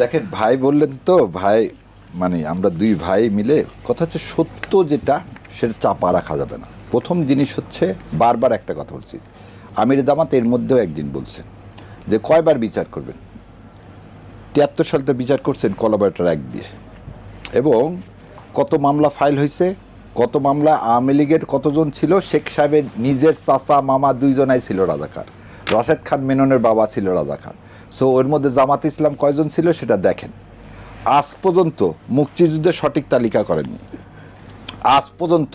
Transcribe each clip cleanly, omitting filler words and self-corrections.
দেখেন ভাই বললেন তো, ভাই মানে আমরা দুই ভাই মিলে, কথা হচ্ছে সত্য যেটা সেটা চাপা রাখা যাবে না। প্রথম জিনিস হচ্ছে, বারবার একটা কথা বলছি, আমির জামাত এর মধ্যেও একদিন বলছেন যে কয়বার বিচার করবেন। 73 সালে তো বিচার করছেন কলাবারেটার এক দিয়ে, এবং কত মামলা ফাইল হয়েছে, কত মামলা আওয়ামী লীগের কতজন ছিল, শেখ সাহেবের নিজের চাচা মামা দুইজনাই ছিল রাজাকার, রাশেদ খান মেননের বাবা ছিল রাজাকার। সো ওর মধ্যে জামাত ইসলাম কয়জন ছিল সেটা দেখেন। আজ পর্যন্ত মুক্তিযুদ্ধের সঠিক তালিকা করেননি। আজ পর্যন্ত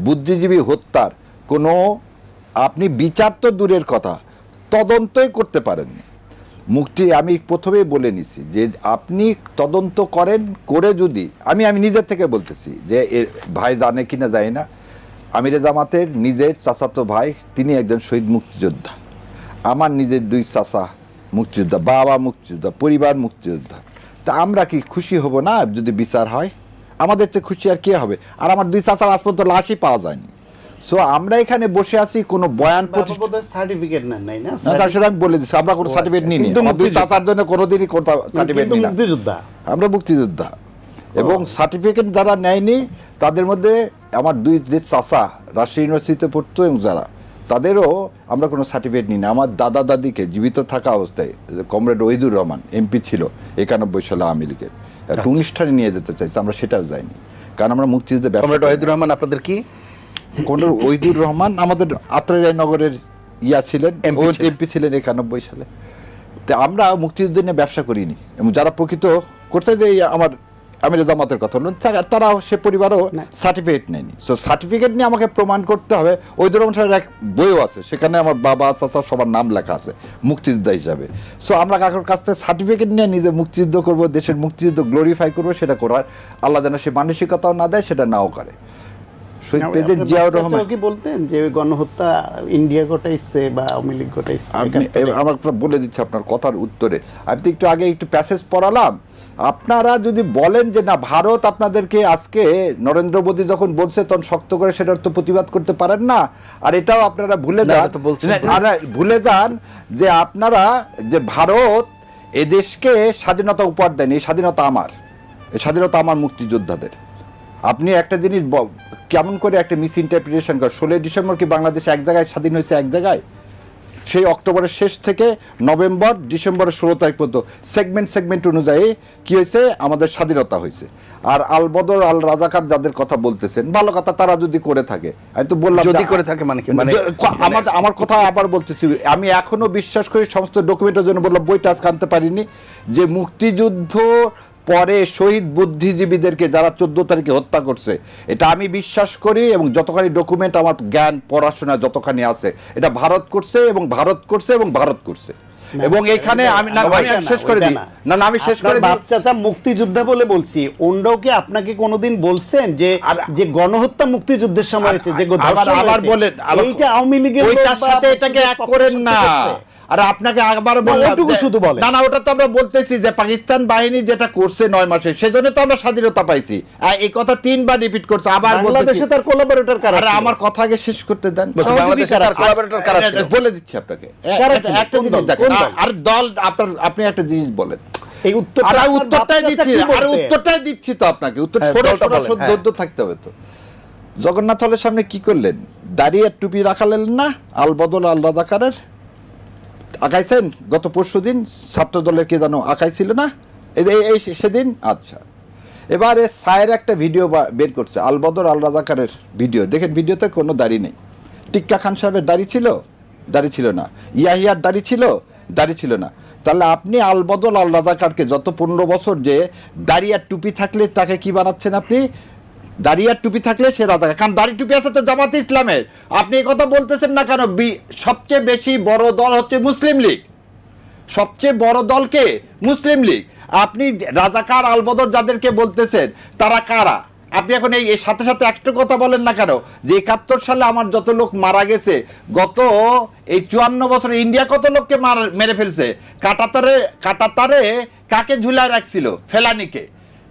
বুদ্ধিজীবী হত্যার কোনো আপনি বিচার তো দূরের কথা, তদন্তই করতে পারেননি। আমি প্রথমেই বলে নিছি যে আপনি তদন্ত করেন, করে যদি আমি নিজের থেকে বলতেছি যে এর ভাই জানে কিনা জানি না, আমিরে জামাতের নিজের চাচাতো ভাই তিনি একজন শহীদ মুক্তিযোদ্ধা, আমার নিজের দুই চাচা মুক্তিযোদ্ধা, বাবা মুক্তিযোদ্ধা, পরিবার মুক্তিযোদ্ধা। তা আমরা কি খুশি হব না যদি বিচার হয়? আমাদের চেয়ে খুশি আর কে হবে? আর আমার দুই চাচার আজ পর্যন্ত লাশই পাওয়া যায়নি। সো আমরা এখানে বসে আছি কোনো বয়ান সার্টিফিকেট নেন নাই না, সেটা আমি বলে দিচ্ছি, আমরা কোনো সার্টিফিকেট নিই নি। দুই চাচার জন্য কোনোদিনই কোনো সার্টিফিকেট নিই না, মুক্তিযোদ্ধা, আমরা মুক্তিযোদ্ধা। এবং সার্টিফিকেট যারা নেয়নি তাদের মধ্যে আমার দুই যে চাচা রাজশাহী ইউনিভার্সিটিতে পড়তো, এবং যারা তাদেরও আমরা কোনো সার্টিফিকেট নিই না। আমার দাদা দাদিকে জীবিত থাকা অবস্থায় কমরেড ওহিদুর রহমান এমপি ছিল 91 সালে আওয়ামী লীগের, একটা অনুষ্ঠানে নিয়ে যেতে চাইছে, আমরা সেটাও যাইনি, কারণ আমরা মুক্তিযুদ্ধে। কমরেড ওহিদুর রহমান আপনাদের কি? কমরেড ওহিদুর রহমান আমাদের আত্রাই নগরের ছিলেন, এমপি ছিলেন 91 সালে। তো আমরা মুক্তিযুদ্ধ নিয়ে ব্যবসা করিনি, এবং যারা প্রকৃত করছে যে আমার আমির জামাতের কথা বলুন, তারাও সে পরিবারও সার্টিফিকেট নেয়নি। সো সার্টিফিকেট নিয়ে আমাকে প্রমাণ করতে হবে। ওহিদুর রহমান সাহেবের এক বইও আছে, সেখানে আমার বাবা চাচা সবার নাম লেখা আছে মুক্তিযোদ্ধা হিসাবে। সো আমরা কাকুর কাছ থেকে সার্টিফিকেট নিয়ে নিজে মুক্তিযুদ্ধ করব, দেশের মুক্তিযুদ্ধ গ্লোরিফাই করবো, সেটা করার আল্লাহ যেন সে মানসিকতাও না দেয়, সেটা নাও করে। শহীদ প্রেসিডেন্ট জিয়াউর রহমান কি বলতেন যে ওই গণহত্যা ইন্ডিয়া ঘটাইছে বা আওয়ামী লীগ ঘটাইছে? আমার বলে দিচ্ছি আপনার কথার উত্তরে। আমি তো একটু আগে একটু প্যাসেজ পড়ালাম। আপনারা যদি বলেন যে না ভারত আপনাদেরকে আজকে নরেন্দ্র মোদী যখন বলছে তখন শক্ত করে সেটার তো প্রতিবাদ করতে পারেন না। আর এটাও আপনারা ভুলে যান যে আপনারা যে ভারত এদেশকে স্বাধীনতা উপহার দেন, এই স্বাধীনতা আমার, এই স্বাধীনতা আমার মুক্তিযোদ্ধাদের। আপনি একটা জিনিস কেমন করে একটা মিস ইন্টারপ্রিটেশন করেন। 16 ডিসেম্বর কি বাংলাদেশ এক জায়গায় স্বাধীন হয়েছে? এক জায়গায়। সেই অক্টোবরের শেষ থেকে নভেম্বর ডিসেম্বরের 16 তারিখ পর্যন্ত সেগমেন্ট অনুযায়ী কি হয়েছে, আমাদের স্বাধীনতা হয়েছে। আর আল বদর আল রাজাকার যাদের কথা বলতেছেন, ভালো কথা, তারা যদি করে থাকে, আমি তো বললাম যদি করে থাকে মানে কি, আমার কথা আবার বলতেছি, আমি এখনো বিশ্বাস করি, সমস্ত ডকুমেন্টের জন্য বললাম, বইটা আজকে আনতে পারিনি, যে মুক্তিযুদ্ধ পরে শহীদ বুদ্ধিজীবীদেরকে যারা 14 তারিখে হত্যা করছে, এটা আমি বিশ্বাস করি, এবং যতখানি ডকুমেন্ট আমার জ্ঞান পড়াশোনা যতখানি আছে, এটা ভারত করছে এবং ভারত করছে এবং ভারত করছে। এবং এখানে আমি শেষ করে দিই, না আমি শেষ করে দিই, চাচা মুক্তিযোদ্ধা বলে বলছি, ওনরাও কি আপনাকে কোনোদিন বলছেন যে যে গণহত্যা মুক্তিযুদ্ধের সময় হয়েছে, যে আবার বলেন এইটা আওয়ামী লীগের ওইটার সাথে এটাকে এক করেন না। আর আপনাকে আবার বললাম, শুধু বলেন না ওটা তো আমরা বলতেছি যে পাকিস্তান বাহিনী যেটা করছে 9 মাসে, সেজন্য তো আমরা স্বাধীনতা পাইছি। এই কথা 3 বার রিপিট করছে, আবার বাংলাদেশে তার কোলাবরেটর কারা? আরে আমার কথা আগে শেষ করতে দেন, বাংলাদেশে তার কোলাবরেটর কারা ছিল বলে দিচ্ছি আপনাকে। একটা জিনিস দেখেন, আর দল আপনি একটা জিনিস বলেন, এই উত্তরটাই দিচ্ছি তো আপনাকে। উত্তর সদ্য থাকতে হবে তো। জগন্নাথ হলের সামনে কি করলেন? দাঁড়িয়ে টুপি রাখালেন না আল বদল আল রাজাকারের? আঁকাইছেন গত পরশুদিন ছাত্র দলের কে জানো আঁকাইছিল না এই সেদিন? আচ্ছা, এবারে সায়ের একটা ভিডিও বের করছে আল বদর আল রাজাকারের ভিডিও, দেখেন ভিডিওতে কোনো দাড়ি নেই। টিক্কা খান সাহেবের দাড়ি ছিল? দাড়ি ছিল না। ইয়াহিয়ার দাড়ি ছিল? দাড়ি ছিল না। তাহলে আপনি আল বদল আল রাজাকারকে যত 15 বছর যে দাড়ি আর টুপি থাকলে তাকে কি বানাচ্ছেন আপনি? দাড়ি আর টুপি থাকলে সে রাজাকার, কারণ দাড়ি টুপি আছে তো জামাতে ইসলামের। আপনি এই কথা বলতেছেন না কেন? সবচেয়ে বেশি বড় দল হচ্ছে মুসলিম লীগ, সবচেয়ে বড় দলকে মুসলিম লীগ। আপনি রাজাকার আলবদর যাদেরকে বলতেছেন তারা কারা? আপনি এখন এই সাথে সাথে একটা কথা বলেন না কেন যে 71 সালে আমার যত লোক মারা গেছে, গত এই 54 বছরে ইন্ডিয়া কত লোককে মেরে ফেলছে? কাটাতারে কাকে ঝুলায় রাখছিল? ফেলানিকে।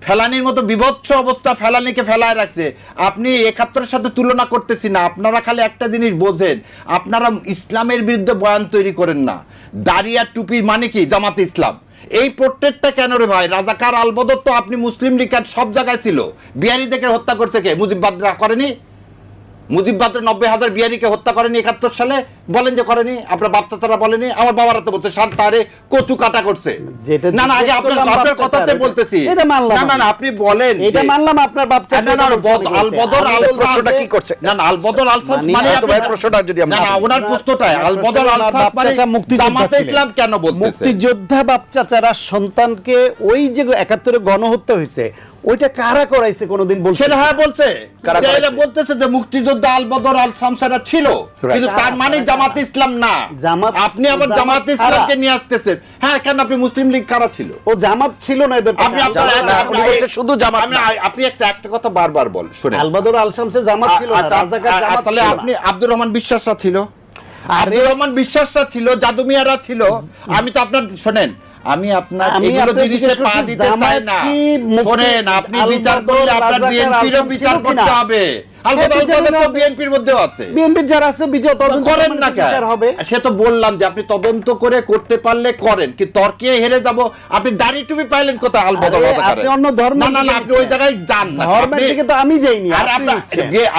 ফেলানির মতো বিভৎস অবস্থা ফেলানিকে ফেলায় রাখছে। আপনি 71-এর সাথে তুলনা করতেছি না। আপনারা খালি একটা জিনিস বোঝেন, আপনারা ইসলামের বিরুদ্ধে বয়ান তৈরি করেন না। দাড়ি আর টুপি মানে কি? জামাতে ইসলাম। এই পোর্ট্রেটটা কেন রে ভাই? রাজাকার আলবদর তো আপনি মুসলিম লীগের সব জায়গায় ছিল। বিহারিদেরকে হত্যা করছে কে? মুজিববাদরা করেনি? মুজিববাদরা 90,000 বিহারিকে হত্যা করেনি 71 সালে? বলেন যে করেনি? আপনার বাপ চাচারা বলেনি? আমার বাবারা তো বলছে শান্তারে কচু কাটা করছে। না না আগে আপনার কথাতে বলতেছি। এটা মানলাম না আপনি বলেন এটা মানলাম আপনার বাপ চাচা। না আলবদর প্রশ্নটা কি করছে? না আলবদর আলসাফ মানে ভাই প্রশ্নটা যদি আমরা না ওনার প্রশ্নটা আলবদর আলসাফ মানে জামাতে ইসলাম কেন বলতেছে? মুক্তিযোদ্ধা বাপ চাচারা সন্তানকে ওই যে 71 গণহত্যা হয়েছে ওইটা কারা করাইছে কোনোদিন বলছে? সেটা হ্যাঁ বলছে। কারা এরা বলতেছে যে মুক্তিযোদ্ধা আলবদর আল শামসারা ছিল, কিন্তু তার মানে জামাত ইসলাম না। আপনি আবার জামাত ইসলামকে নিয়ে আসতেছেন। হ্যাঁ কেন? আপনি মুসলিম লীগ কারা ছিল? ও জামাত ছিল না এদের। শুধু জামাত না। আপনি একটা কথা বারবার বল শুনেন, আলবদর আল শামসে জামাত ছিল না, রাজাকার জামাত তাহলে ছিল না। আপনি আব্দুর রহমান বিশ্বাসরা ছিল, আব্দুর রহমান বিশ্বাসরা ছিল, জাদু মিয়ারা ছিল। আমি তো আপনার শোনেন, আমি আপনার এগুলো জিনিসে পা দিতে চাই না। শোনেন, আপনি বিচার করলে আপনার বিএনপিরও বিচার করতে হবে। বিএনপির মধ্যেও আছে, বিএনপির যারা আছে বিচার তদন্ত করেন না কেন? হবে। সে তো বললাম যে আপনি তদন্ত করে করতে পারলে করেন, কি তর্কে হেরে যাব? আপনি দাড়ি টুপি পাইলেন কোথায়? আলবদর আপনি অন্য ধর্ম না আপনি ওই জায়গায় যান না। ধর্মের দিকে তো আমি যাইনি। আর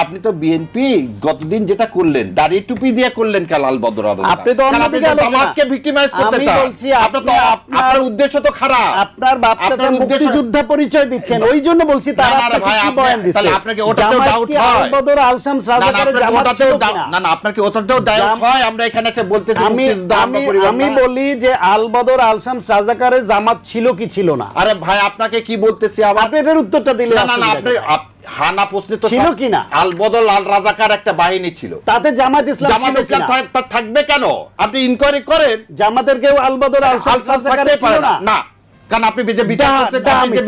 আপনি তো বিএনপি গতদিন যেটা করলেন দাড়ি টুপি দিয়ে করলেন কাল আলবদর। আপনি তো অন্য দিকে জামাতকে ভিক্টিমাইজ করতে চান। আপনার উদ্দেশ্য তো খারাপ। আপনার বাপ চাচা মুক্তিযোদ্ধা পরিচয় দিচ্ছেন, ওই জন্য বলছি তারা কি বয়ান দিচ্ছে। তাহলে আপনাকে ওটাতেও ডাউট হয়? আলবদর আল শামস রাজাকারের জামাত ছিল না? না আপনাকে ওটাতেও ডাউট হয়? আমরা এখানে এসে বলতেছি আমি বলি যে আলবদর আল শামস রাজাকারের জামাত ছিল কি ছিল না? আরে ভাই আপনাকে কি বলতেছি আবার? আপনি এর উত্তরটা দিলে না আপনি হানা প্রশ্নে তো ছিল কি না? আলবদর আল রাজাকার একটা বাহিনী ছিল, তাতে জামাত ইসলাম থাকবে কেন? আপনি ইনকোয়ারি করেন। জামাতের কেউ আলবদর আল শামস রাজাকারের ছিল না? না, কারণ আপনি যে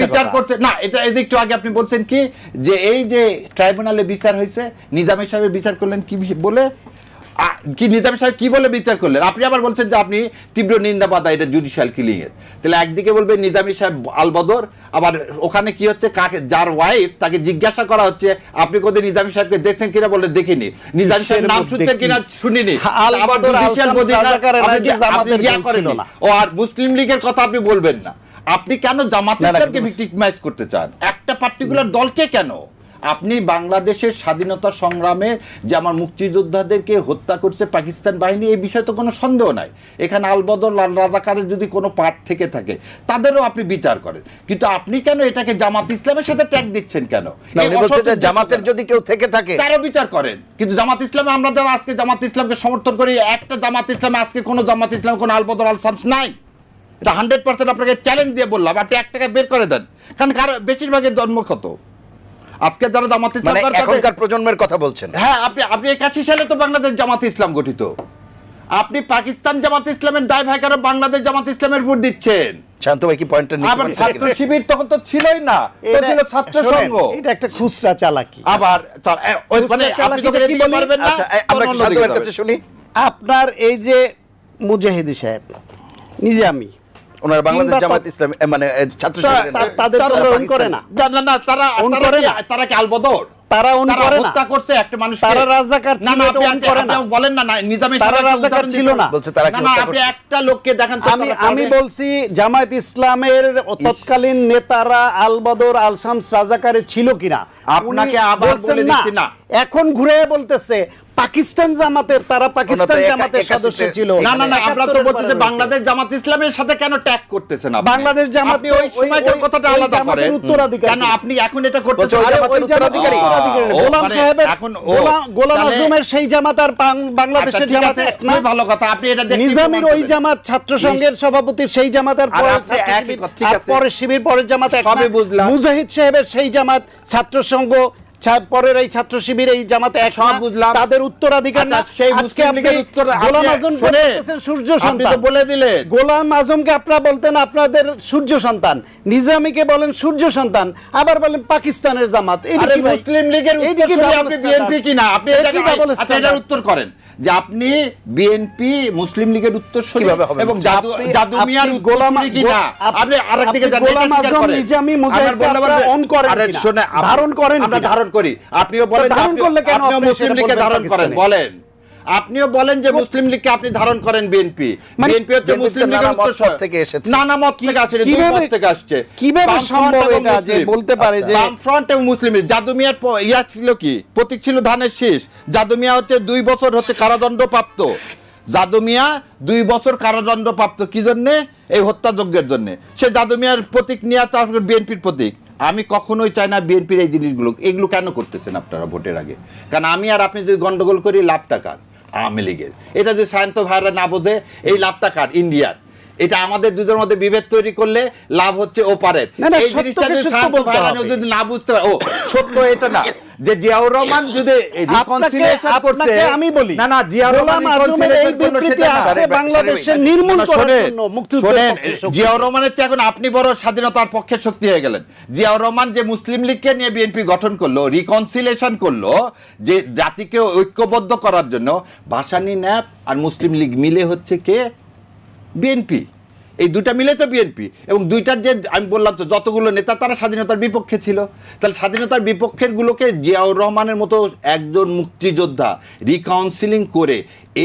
বিচার করছেন না, এটা একটু আগে আপনি বলছেন কি যে এই যে ট্রাইব্যুনালে বিচার হয়েছে, নিজামী সাহেবের বিচার করলেন কি বলে? কি নিজামী সাহেব কি বলে বিচার করলেন? আপনি আবার বলছেন যে আপনি তীব্র নিন্দাবাদ এটা জুডিশিয়াল কিলিং এর। তাহলে একদিকে বলবে নিজামী সাহেব আলবদর, আবার ওখানে কি হচ্ছে কাকে যার ওয়াইফ তাকে জিজ্ঞাসা করা হচ্ছে আপনি কোথায় নিজামী সাহেবকে দেখছেন কিনা, বলে দেখিনি। নিজামী সাহেব নাম শুনছেন কিনা শুনিনি। আলবদর জামাতের ছিল না। ও আর মুসলিম লীগের কথা আপনি বলবেন না। আপনি কেন জামাত ইসলামকে ভিক্টিমাইজ করতে চান? একটা পার্টিকুলার দলকে কেন? আপনি বাংলাদেশের স্বাধীনতা সংগ্রামে যে আমার মুক্তিযোদ্ধাদেরকে হত্যা করছে পাকিস্তান বাহিনী, এই বিষয়ে তো কোনো সন্দেহ নাই। এখানে আলবদর লাল রাজাকারের যদি কোনো পার্ট থেকে থাকে তাদেরও আপনি বিচার করেন, কিন্তু আপনি কেন এটাকে জামাত ইসলামের সাথে ট্যাগ দিচ্ছেন কেন? জামাতের যদি কেউ থেকে থাকে তারও বিচার করেন, কিন্তু জামাত ইসলামে আমরা যারা আজকে জামাত ইসলামকে সমর্থন করি, একটা জামাত ইসলামে আজকে কোনো জামাত ইসলাম কোনো আলবদর আল শামস নাই। এটা 100% আপনাকে চ্যালেঞ্জ দিয়ে বললাম। আপনি 1 টাকা বের করে দেন, কারণ বেশিরভাগের জন্মক্ষত আজকে যারা জামাত ইসলাম এখনকার প্রজন্মের কথা বলছেন। হ্যাঁ আপনি 81 সালে তো বাংলাদেশ জামাত ইসলাম গঠিত। আপনি পাকিস্তান জামাত ইসলামের দায় ভাই কেন বাংলাদেশ জামাত ইসলামের ভোট দিচ্ছেন? শান্ত ভাই কি পয়েন্টটা নিতে আবার ছাত্র শিবির তখন তো ছিলই না, তো ছিল ছাত্র সংঘ। এটা একটা খুচরা চালাকি। আবার মানে আপনি তো দিতে পারবেন না। আচ্ছা আমরা শান্ত ভাইয়ের কাছে শুনি। আপনার এই যে মুজাহিদি সাহেব নিজামী, ওনার বাংলাদেশ জামাত ইসলাম মানে ছাত্র তাদের অন করে না। না তারা কি আলবদর? তারা অন করে না, হত্যা করছে একটা মানুষ। তারা রাজাকার ছিল, এটা অন করে না। বলেন না নিজামী তারা রাজাকার ছিল না, বলছে তারা কি হত্যা আপনি একটা লোককে দেখান তো। আমি বলছি জামায়াত ইসলামের তৎকালীন নেতারা আলবদর আল শামস রাজাকারে ছিল কিনা আপনাকে আবার বলে দিচ্ছি না। এখন ঘুরে বলতেছে পাকিস্তান জামাতের, তারা পাকিস্তান জামাতের সদস্য ছিল। না আমরা তো বলতেছি বাংলাদেশ জামাত ইসলামের সাথে কেন ট্যাগ করতেছেন আপনি? বাংলাদেশ জামাত আপনি ওই সময়কার কথাটা আলাদা করেন। কেন আপনি এখন এটা করতেছেন? জামাতের উত্তরাধিকারী গোলাম সাহেবের এখন গোলাম আজমের সেই জামাত আর বাংলাদেশের জামাত এক না। ভালো কথা, আপনি এটা দেখেন। নিজামীর ওই জামাত ছাত্র সংঘের সভাপতির সেই জামাত আর পরে শিবির পরের জামাত এক না। মুজাহিদ সাহেবের সেই জামাত ছাত্র সংঘ পরের এই ছাত্র শিবির এই জামাতে এক সব বুঝলাম, তাদের উত্তরাধিকার না। সেই মুসলিম লীগের উত্তর গোলাম আজম বলতেছেন সূর্য সন্তান, আপনি তো বলে দিলেন। গোলাম আজমকে আপনারা বলতেন আপনাদের সূর্য সন্তান, নিজামীকে বলেন সূর্য সন্তান, আবার বলেন পাকিস্তানের জামাত। আরে মুসলিম লীগের উত্তর আপনি বিএনপি কিনা? আপনি এটার উত্তর করেন যে আপনি বিএনপি মুসলিম লীগের উত্তর কিভাবে হবে এবং জাদু মিয়ার গোলাম কিনা? আপনি আরেকদিকে যান, গোলাম আজম নিজামী মুজাহিদ আপনারা অন করেন কিনা? শুনে ধারণ করেন, আমরা ধারণ করি। আপনিও বলেন আপনি মুসলিম লীগকে ধারণ করেন, বলেন আপনিও বলেন যে মুসলিম লীগকে আপনি ধারণ করেন বিএনপি, বিএনপি হচ্ছে মুসলিম লীগের উত্তরসূরি থেকে এসেছে, নানা মত থেকে আসে, দুই মত থেকে আসছে। কিভাবে সম্ভব এটা যে বলতে পারে যে বামফ্রন্ট এবং মুসলিম লীগ? জাদু মিয়ার ইয়া ছিল কি, প্রতীক ছিল ধানের শীষ। জাদু মিয়া হচ্ছে 2 বছর হচ্ছে কারাদণ্ডপ্রাপ্ত। জাদু মিয়া 2 বছর কারাদণ্ডপ্রাপ্ত কি জন্য? এই হত্যাযজ্ঞের জন্য। সে জাদু মিয়ার প্রতীক নিয়ে তারপর বিএনপির প্রতীক। আমি কখনোই চাই না বিএনপির এই জিনিসগুলো, এগুলো কেন করতেছেন আপনারা ভোটের আগে? কারণ আমি আর আপনি যদি গন্ডগোল করি, লাভটা কার? আওয়ামী লীগের। এটা যদি সায়ন্ত ভাইরা না বোঝে, এই লাভটা কার? ইন্ডিয়ার। এটা আমাদের দুজনের মধ্যে বিভেদ তৈরি করলে লাভ হচ্ছে ওপারের। এই জিনিসটা যদি সায়ন্ত ভাইরা যদি না বুঝতে পারে, ও সত্য এটা না যে জিয়াউর রহমান যদি রিকনসিলিয়েশন করতে, আমি বলি না না, জিয়াউর রহমান এই বিবৃতি আছে বাংলাদেশের নির্মূল করার জন্য, মুক্তিযুদ্ধের পক্ষে। জিয়াউর রহমানের চেয়ে এখন আপনি বড় স্বাধীনতার পক্ষে শক্তি হয়ে গেলেন। জিয়াউর রহমান যে মুসলিম লীগকে নিয়ে বিএনপি গঠন করলো, রিকনসিলিয়েশন করলো, যে জাতিকে ঐক্যবদ্ধ করার জন্য, ভাসানী ন্যাপ আর মুসলিম লীগ মিলে হচ্ছে কে? বিএনপি। এই দুটা মিলে তো বিএনপি। এবং দুইটার যে আমি বললাম তো যতগুলো নেতা তারা স্বাধীনতার বিপক্ষে ছিল। তাহলে স্বাধীনতার বিপক্ষের গুলোকে জিয়াউর রহমানের মতো একজন মুক্তিযোদ্ধা রিকাউন্সিলিং করে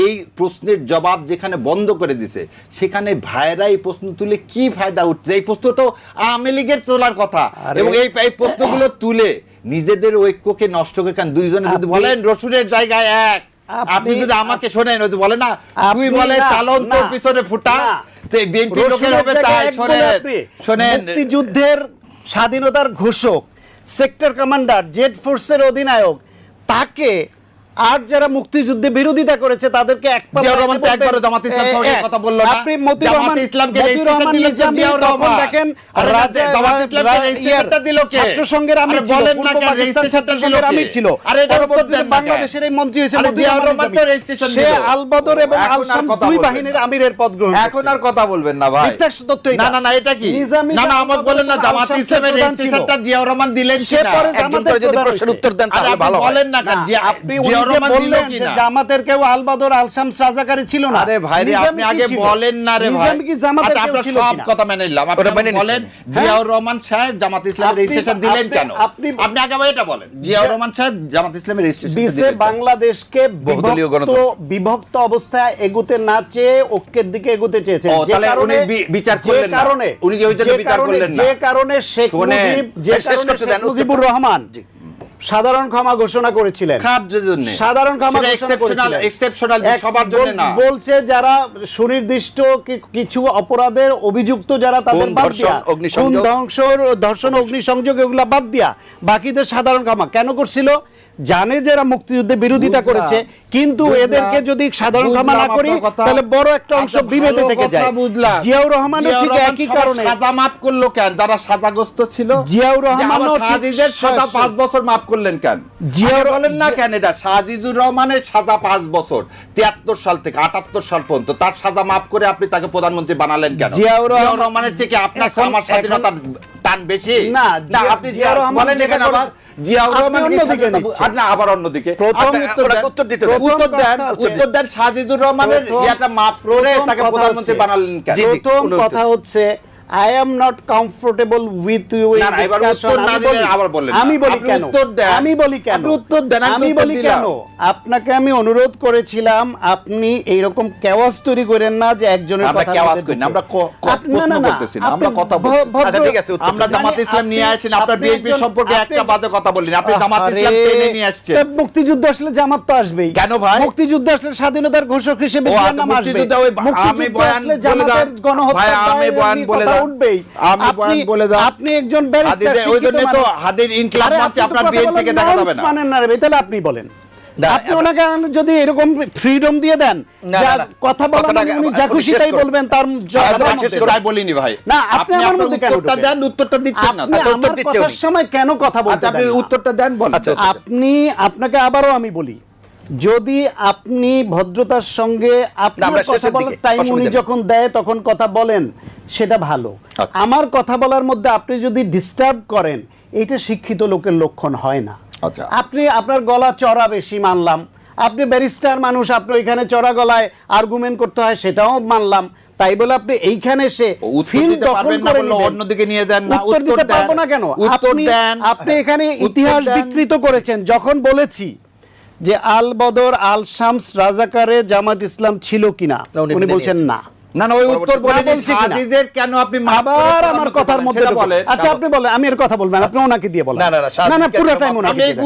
এই প্রশ্নের জবাব যেখানে বন্ধ করে দিছে, সেখানে ভাইরা এই প্রশ্ন তুলে কি ফায়দা উঠছে? এই প্রশ্ন তো আওয়ামী লীগের তোলার কথা। এবং এই প্রশ্নগুলো তুলে নিজেদের ঐক্যকে নষ্ট করে, কারণ দুইজনে যদি বলেন রসুনের জায়গায় এক, আপনি যদি আমাকে শোনেন, ওই যে বলে না, তুই বলে চালন তোর পিছনে ফুটা, মুক্তিযুদ্ধের স্বাধীনতার ঘোষক, সেক্টর কমান্ডার, জেড ফোর্সের অধিনায়ক, তাকে আর যারা মুক্তিযুদ্ধে বিরোধিতা করেছে তাদেরকে আপনি মতিউর রহমান নিজামী তখন দেখেন ছাত্রসংঘের আমির ছিল, পূর্ব পাকিস্তান ছাত্রসংঘের আমির ছিল, পরবর্তীতে বাংলাদেশের এই মন্ত্রী হয়েছে মতিউর রহমান নিজামী। সে আলবদর এবং আলসাম দুই বাহিনীর আমিরের পদ গ্রহণ করেছে। এখন আর কথা বলবেন না ভাই, মিথ্যা তথ্য এটা। না না, এটা কি? না না, আমাকে বলেন না জামাত ইসলামের রেজিস্ট্রেশনটা জিয়াউর রহমান দিলেন সে কিনা? পরে জামাতের যদি প্রশ্নের উত্তর দেন তাহলে ভালো হয়। বলেন না, আপনি বললেন যে জামাতের কেউ আলবদর আলশামস রাজাকারী ছিল না। আরে ভাই রে, আপনি আগে বলেন না রে ভাই, নিজামী কি জামাতের কেউ ছিল সব কিনা? কথা মেনে নিলাম। আপনি বলেন জিয়াউর রহমান সাহেব জামাত ইসলামের রেজিস্ট্রেশন দিলেন কেন? আপনি আগে এটা বলেন, জিয়াউর রহমান সাহেব জামাত ইসলামের রেজিস্ট্রেশন দিলেন বাংলাদেশকে বিভক্ত অবস্থায় এগোতে না চেয়ে ঐক্যের দিকে এগোতে চেয়েছেন। যে কারণে বিচার করলেন না, উনি যে ওই জন্য বিচার করলেন না, যে কারণে শেখ মুজিবুর রহমান সাধারণ ক্ষমা ঘোষণা করেছিলেন। সাধারণ ক্ষমা এক্সেপশনাল, সবার জন্য না। বলছে যারা সুনির্দিষ্ট কিছু অপরাধের অভিযুক্ত যারা, তাদের বাদ দিয়া, ধর্ষণ, অগ্নিসংযোগ এগুলা বাদ দিয়া বাকিদের সাধারণ ক্ষমা কেন করছিল? জানে যারা মুক্তিযুদ্ধে বিরোধিতা করেছে, কিন্তু এদেরকে যদি সাধারণ ক্ষমা না করি তাহলে বড় একটা অংশ বিভেদে থেকে যায়। জিয়াউর রহমানও ঠিক একই কারণে সাজা মাফ করলো কেন? যারা সাজাগ্রস্ত ছিল, জিয়াউর রহমানও সাজিদের সাজা 5 বছর মাফ করলেন কেন? জিয়াউর বলেন না কেন? এটা সাজিদুর রহমানের সাজা 5 বছর, 73 সাল থেকে 78 সাল পর্যন্ত, তার সাজা মাফ করে আপনি তাকে প্রধানমন্ত্রী বানালেন কেন? জিয়াউর রহমানের থেকে আপনার আমার স্বাধীনতার টান বেশি না? আপনি জিয়াউর রহমান বলেন এখানে আবার জিয়াউর রহমান আবার অন্যদিকে উত্তর দেন। সাজিদুর রহমানের ইয়াটা মাফ করে তাকে প্রধানমন্ত্রী বানালেন কেন? প্রথম কথা হচ্ছে I am not comfortable with you in discussion. আমি বলি কেন আপনাকে আমি অনুরোধ করেছিলাম, আপনি এইরকম কেওয়াস তৈরি করেন না যে একজনের কথা আমরা প্রশ্ন করতেছি না, আমরা কথা বলছি। ঠিক আছে, আমরা জামাত ইসলাম নিয়ে আসেন, আপনার বিএনপি সম্পর্কে একটা বাদে কথা বললেন, আপনি জামাত ইসলাম টেনে নিয়ে আসছেন। মুক্তিযুদ্ধ আসলে জামাত তো আসবেই কেন ভাই? মুক্তিযুদ্ধ আসলে স্বাধীনতার ঘোষক হিসেবে নাম আসবে। আমি বয়ান বলে দাও ভাই, আমি বয়ান বলে দাও, আমি বয়ান বলে দাও। আপনি একজন ব্যারিস্টার, ওই জন্য তো হাদির ইনকিলাব মানতে আপনার বিএনপি কে দেখা যাবে না। মানেন না রে, তাহলে আপনি বলেন। আপনি ওনাকে যদি এরকম ফ্রিডম দিয়ে দেন, কথা বলার উনি যা খুশি তাই বলবেন, তার জবাব বলিনি ভাই। না, আপনি আমার মধ্যে কেন উত্তরটা দেন? উত্তরটা দিচ্ছেন না। আচ্ছা, উত্তর দিচ্ছেন কথার সময় কেন কথা বলতে আপনি উত্তরটা দেন, বলেন। আপনাকে আবারও আমি বলি, যদি আপনি ভদ্রতার সঙ্গে আপনার কথা বলার টাইম উনি যখন দেয় তখন কথা বলেন, সেটা ভালো। আমার কথা বলার মধ্যে আপনি যদি ডিস্টার্ব করেন, এটা শিক্ষিত লোকের লক্ষণ হয় না। আপনি আপনার গলা চড়া বেশি মানলাম, আপনি ব্যারিস্টার মানুষ, আপনি ওইখানে চড়া গলায় আর্গুমেন্ট করতে হয় সেটাও মানলাম, তাই বলে আপনি এইখানে এসে ফিল্ড দখল করে অন্যদিকে নিয়ে যান না। উত্তর দিতে পারবো না কেন? আপনি এখানে ইতিহাস বিকৃত করেছেন। যখন বলেছি যে আল বদর আল শামস রাজাকারে জামাত ইসলাম ছিল কিনা, উনি বলছেন না। না না, ওই উত্তর বলে বলছি কিনা? হাদিসের কেন আপনি আবার আমার কথার মধ্যে বলেন? আচ্ছা আপনি বলেন, আমি এর কথা বলবেন, আপনি ওনাকে দিয়ে বলেন। না, না, না, না না, পুরো টাইম আপনি ওনাকে দিয়ে দেন।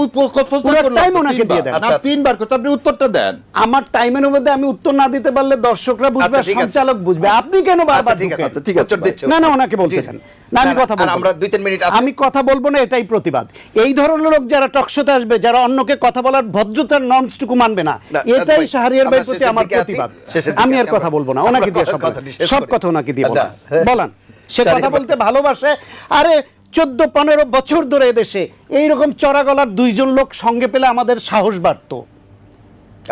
পুরো টাইম ওনাকে দিয়ে দেন। না, তিনবার করতে আপনি উত্তরটা দেন। আমার টাইমের মধ্যে আমি উত্তর না দিতে পারলে দর্শকরা বুঝবে, আচ্ছা, ঠিক আছে। সঞ্চালক বুঝবে। আপনি কেন বারবার ঠিক আছে, ঢুকেন? ঠিক আছে, উত্তর দিচ্ছি। না না, ওনাকে বলতে দেন। না, আমি কথা বলবো। আমরা 2-3 মিনিট আছে। আমি কথা বলবো না, এটাই প্রতিবাদ। এই ধরনের লোক যারা টকশোতে আসবে, যারা অন্যকে কথা বলার ভদ্রতার নর্মসটুকু মানবে না, না, এটাই ভাই, শাহরিয়ার ভাইয়ের আমরা প্রতি শেষের আমার দিকে আছি, প্রতিবাদ। শেষের দিকে আমি আর আছি কথা আমরা। বলবো না, ওনাকে দিয়ে সব কথাটি শেষ সব করি। কথা ওনাকে দিয়ে আচ্ছা, বলেন। বলেন, সে শাহরিয়ার কথা ভাই। বলতে ভালোবাসে। আরে 14-15 বছর ধরে এদেশে এইরকম চড়া গলার দুইজন লোক সঙ্গে পেলে আমাদের সাহস বাড়তো।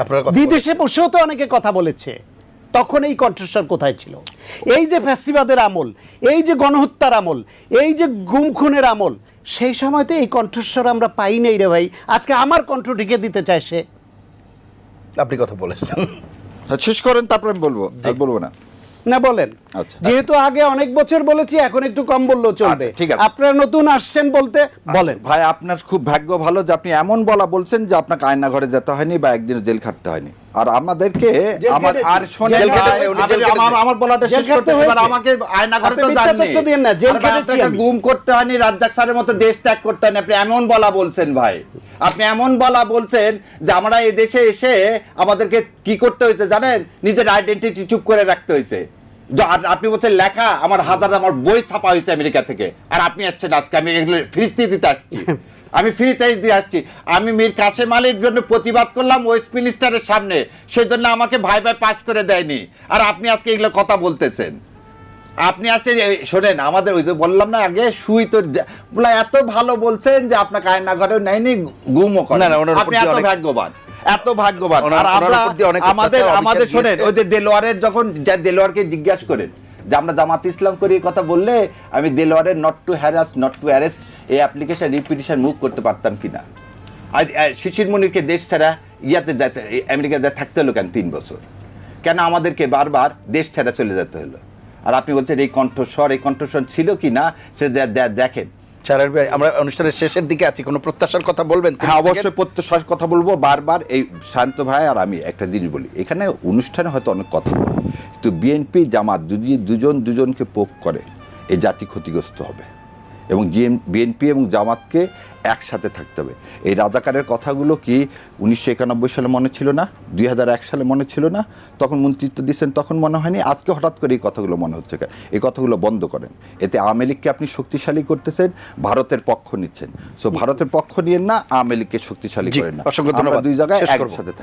আপনার কথা বিদেশে বসেও তো অনেকে কথা বলেছে, তখন এই কণ্ঠস্বর কোথায় ছিল? এই যে ফ্যাসিবাদের আমল, এই যে গণহত্যার আমল, এই যে গুম খুনের আমল, সেই সময় তো এই কণ্ঠস্বর আমরা পাই নাই রে ভাই। আজকে আমার কণ্ঠ ঢেকে দিতে চায় সে। আপনি কথা বলেছেন। শেষ করেন, তারপর আমি বলবো। আর বলবো না। না বলেন। আচ্ছা। যেহেতু আগে অনেক বছর বলেছি, এখন একটু কম বললেও চলবে। আচ্ছা, ঠিক আছে। আপনারা নতুন আসছেন বলতে বলেন। ভাই, আপনার খুব ভাগ্য ভালো যে আপনি এমন বলা বলছেন যে আপনাকে আয়না ঘরে যেতে হয়নি বা একদিন জেল খাটতে হয়নি। আর আমাদেরকে আমার আর শোনেন জেল ভাই, খেটেছে, উনি জেল খেটেছে। আমার বলাটা জেল শেষ করতে খেটতে এবার হয়েছে। আমাকে আয়না ঘরে আপনি তো মিথ্যা যাননি। তথ্য দিয়েন না, জেল আর ভাই, খেটেছি আপনাকে আমি। গুম করতে হয়নি, রাজ্জাক স্যারের মতো দেশ ত্যাগ করতে হয়নি। আপনি এমন বলা বলছেন ভাই, আপনি এমন বলা বলছেন যে আমরা এই দেশে এসে আমাদেরকে কি করতে হয়েছে জানেন? নিজের আইডেন্টিটি চুপ করে রাখতে হয়েছে। আপনি বলছেন লেখা আমার আমার বই ছাপা হয়েছে আমেরিকা থেকে, আর আপনি আসছেন আজকে আমি এগুলো ফ্রিতে দিতে আসছি। আমি ফ্রিতে দিয়ে আসছি। আমি মীর কাসেম আলীর জন্য প্রতিবাদ করলাম ওয়েস্টমিনিস্টারের সামনে, সেজন্য আমাকে ভাই ভাই পাস করে দেয়নি। আর আপনি আজকে এগুলো কথা বলতেছেন। আপনি আসছেন, শোনেন আমাদের ওই যে বললাম না আগে, সুই তো বলা এত ভালো বলছেন যে আপনাকে আয়না ঘরেও নেয়নি, গুমও করেন। না, না, ওনার উপর আপনি দিয়ে এত অনেক- ভাগ্যবান, এত ভাগ্যবান। ওনার- আর ওনার আমরা উপর দিয়ে অনেক আমাদের অত্যাচার, আমাদের অবিচার শোনেন, দিয়েছে। ওই যে দেলোয়ারের যখন দেলোয়ারকে জিজ্ঞাসা করেন যে আমরা জামাত ইসলাম করি এই কথা বললে আমি দেলোয়ারের not to harass not to arrest এই অ্যাপ্লিকেশন রিপিটিশন মুভ করতে পারতাম কিনা। আর শিশির মনিরকে দেশ ছাড়া আমেরিকা থাকতে হলো কেন 3 বছর? কেন আমাদেরকে বারবার দেশ ছাড়া চলে যেতে হলো? আর আপনি বলছেন এই কণ্ঠস্বর ছিল কি না সেটা দেখেন। শাহরিয়ার ভাই, আমরা অনুষ্ঠানের শেষের দিকে আছি, কোনো প্রত্যাশার কথা বলবেন? হ্যাঁ, অবশ্যই প্রত্যাশার কথা বলবো। বারবার এই শান্ত ভাই আর আমি একটা জিনিস বলি, এখানে অনুষ্ঠানে হয়তো অনেক কথা বলবো, কিন্তু বিএনপি জামাত দুজনকে পোক করে এই জাতি ক্ষতিগ্রস্ত হবে। এবং বিএনপি এবং জামাতকে একসাথে থাকতে হবে। এই রাজাকারের কথাগুলো কি 1991 সালে মনে ছিল না? 2001 সালে মনে ছিল না? তখন মন্ত্রিত্ব দিচ্ছেন, তখন মনে হয়নি? আজকে হঠাৎ করে এই কথাগুলো মনে হচ্ছে কেন? এই কথাগুলো বন্ধ করেন। এতে আওয়ামী লীগকে আপনি শক্তিশালী করতেছেন, ভারতের পক্ষ নিচ্ছেন। সো ভারতের পক্ষ নিয়েন না, আওয়ামী লীগকে শক্তিশালী করেন না। অসংখ্য আমরা ধন্যবাদ। 2 জায়গায় শেষ করব। একসাথে থাকি।